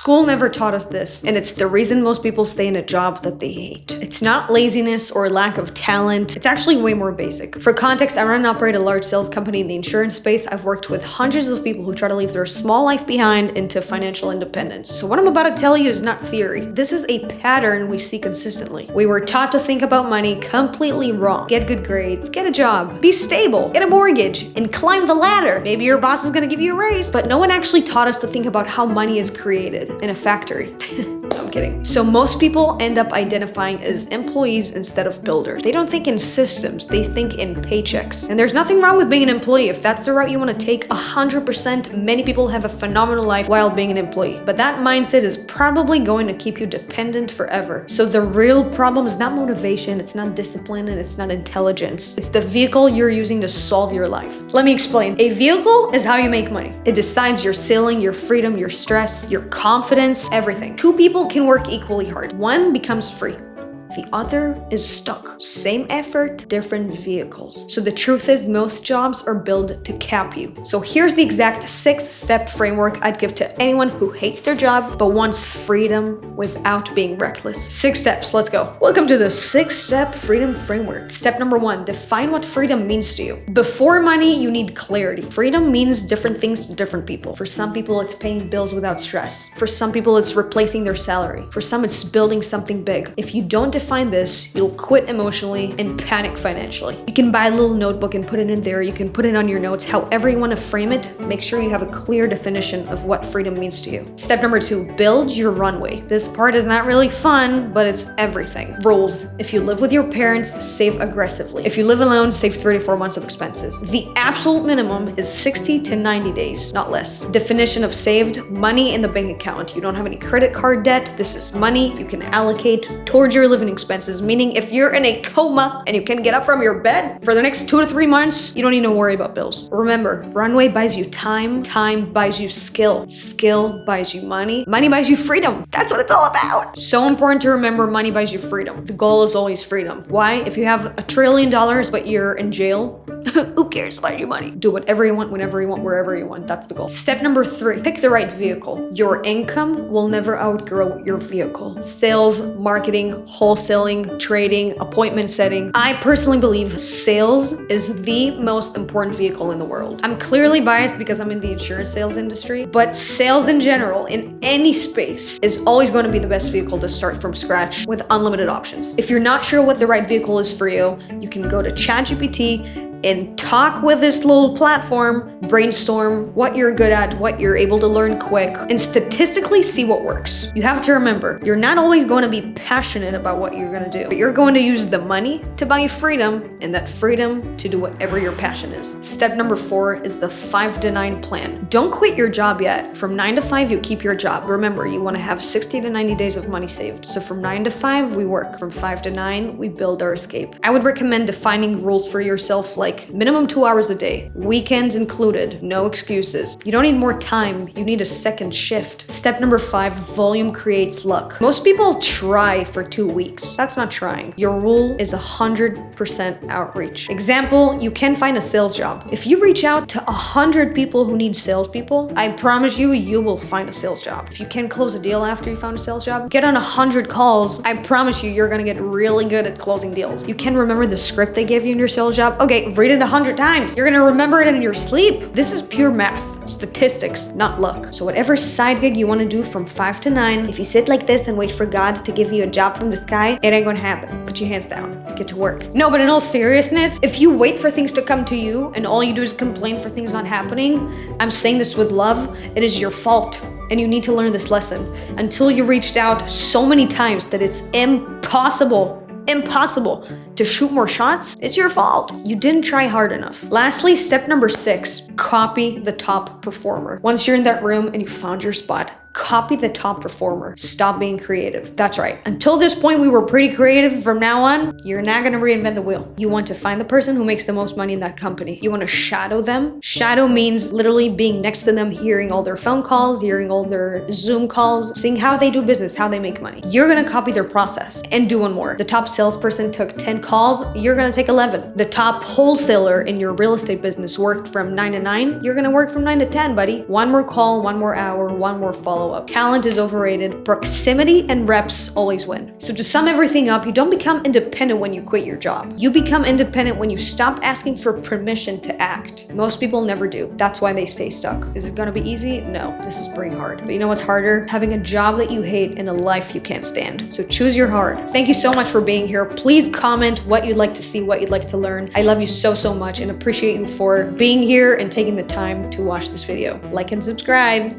School never taught us this, and it's the reason most people stay in a job that they hate. It's not laziness or lack of talent. It's actually way more basic. For context, I run and operate a large sales company in the insurance space. I've worked with hundreds of people who try to leave their small life behind into financial independence. So what I'm about to tell you is not theory. This is a pattern we see consistently. We were taught to think about money completely wrong. Get good grades, get a job, be stable, get a mortgage, and climb the ladder. Maybe your boss is gonna give you a raise. But no one actually taught us to think about how money is created in a factory. I'm kidding. So most people end up identifying as employees instead of builders. They don't think in systems, they think in paychecks. And there's nothing wrong with being an employee. If that's the route you want to take, 100%, many people have a phenomenal life while being an employee. But that mindset is probably going to keep you dependent forever. So the real problem is not motivation, it's not discipline, and it's not intelligence. It's the vehicle you're using to solve your life. Let me explain. A vehicle is how you make money. It decides your ceiling, your freedom, your stress, your confidence, everything. Two people can work equally hard. One becomes free. The other is stuck. Same effort, different vehicles. So the truth is most jobs are built to cap you. So here's the exact 6-step framework I'd give to anyone who hates their job but wants freedom without being reckless. 6 steps, let's go. Welcome to the 6-step freedom framework. Step number 1, define what freedom means to you. Before money, you need clarity. Freedom means different things to different people. For some people, it's paying bills without stress. For some people, it's replacing their salary. For some, it's building something big. If you don't define this, you'll quit emotionally and panic financially. You can buy a little notebook and put it in there. You can put it on your notes. However you want to frame it, make sure you have a clear definition of what freedom means to you. Step number 2, build your runway. This part is not really fun, but it's everything. Rules. If you live with your parents, save aggressively. If you live alone, save 34 months of expenses. The absolute minimum is 60 to 90 days, not less. Definition of saved: money in the bank account. You don't have any credit card debt. This is money you can allocate towards your living expenses, meaning if you're in a coma and you can get up from your bed for the next 2 to 3 months, you don't need to worry about bills. Remember, runway buys you time, time buys you skill, skill buys you money, money buys you freedom. That's what it's all about. So important to remember, money buys you freedom. The goal is always freedom. Why? If you have $1 trillion but you're in jail, who cares about your money? Do whatever you want, whenever you want, wherever you want. That's the goal. Step number 3, pick the right vehicle. Your income will never outgrow your vehicle. Sales, marketing, wholesaling, trading, appointment setting. I personally believe sales is the most important vehicle in the world. I'm clearly biased because I'm in the insurance sales industry, but sales in general, in any space, is always going to be the best vehicle to start from scratch with unlimited options. If you're not sure what the right vehicle is for you, you can go to ChatGPT and talk with this little platform, brainstorm what you're good at, what you're able to learn quick, and statistically see what works. You have to remember, you're not always going to be passionate about what you're going to do, but you're going to use the money to buy you freedom, and that freedom to do whatever your passion is. Step number 4 is the 5 to 9 plan. Don't quit your job yet. From 9 to 5, you keep your job. Remember, you want to have 60 to 90 days of money saved. So from 9 to 5, we work. From 5 to 9, we build our escape. I would recommend defining rules for yourself, like minimum 2 hours a day, weekends included, no excuses. You don't need more time, you need a second shift. Step number 5, volume creates luck. Most people try for 2 weeks. That's not trying. Your rule is 100% outreach. Example, you can find a sales job. If you reach out to 100 people who need salespeople, I promise you, you will find a sales job. If you can close a deal after you found a sales job, get on 100 calls. I promise you, you're gonna get really good at closing deals. You can remember the script they gave you in your sales job. Okay, read it 100 times. You're gonna remember it in your sleep. This is pure math, statistics, not luck. So whatever side gig you want to do from 5 to 9, if you sit like this and wait for God to give you a job from the sky, it ain't gonna happen. Put your hands down, get to work. No, but in all seriousness, if you wait for things to come to you and all you do is complain for things not happening, I'm saying this with love, it is your fault. And you need to learn this lesson. Until you reached out so many times that it's impossible to shoot more shots, it's your fault. You didn't try hard enough. Lastly, step number 6, copy the top performer. Once you're in that room and you found your spot, copy the top performer. Stop being creative. That's right. Until this point, we were pretty creative. From now on, you're not gonna reinvent the wheel. You want to find the person who makes the most money in that company. You want to shadow them. Shadow means literally being next to them, hearing all their phone calls, hearing all their Zoom calls, seeing how they do business, how they make money. You're gonna copy their process. And do one more. The top salesperson took 10 calls, you're gonna take 11. The top wholesaler in your real estate business worked from 9 to 9, you're gonna work from 9 to 10, buddy. One more call, one more hour, one more follow follow-up. Talent is overrated. Proximity and reps always win. So to sum everything up, you don't become independent when you quit your job. You become independent when you stop asking for permission to act. Most people never do. That's why they stay stuck. Is it gonna be easy? No, this is pretty hard. But you know what's harder? Having a job that you hate and a life you can't stand. So choose your heart. Thank you so much for being here. Please comment what you'd like to see, what you'd like to learn. I love you so, so much and appreciate you for being here and taking the time to watch this video. Like and subscribe.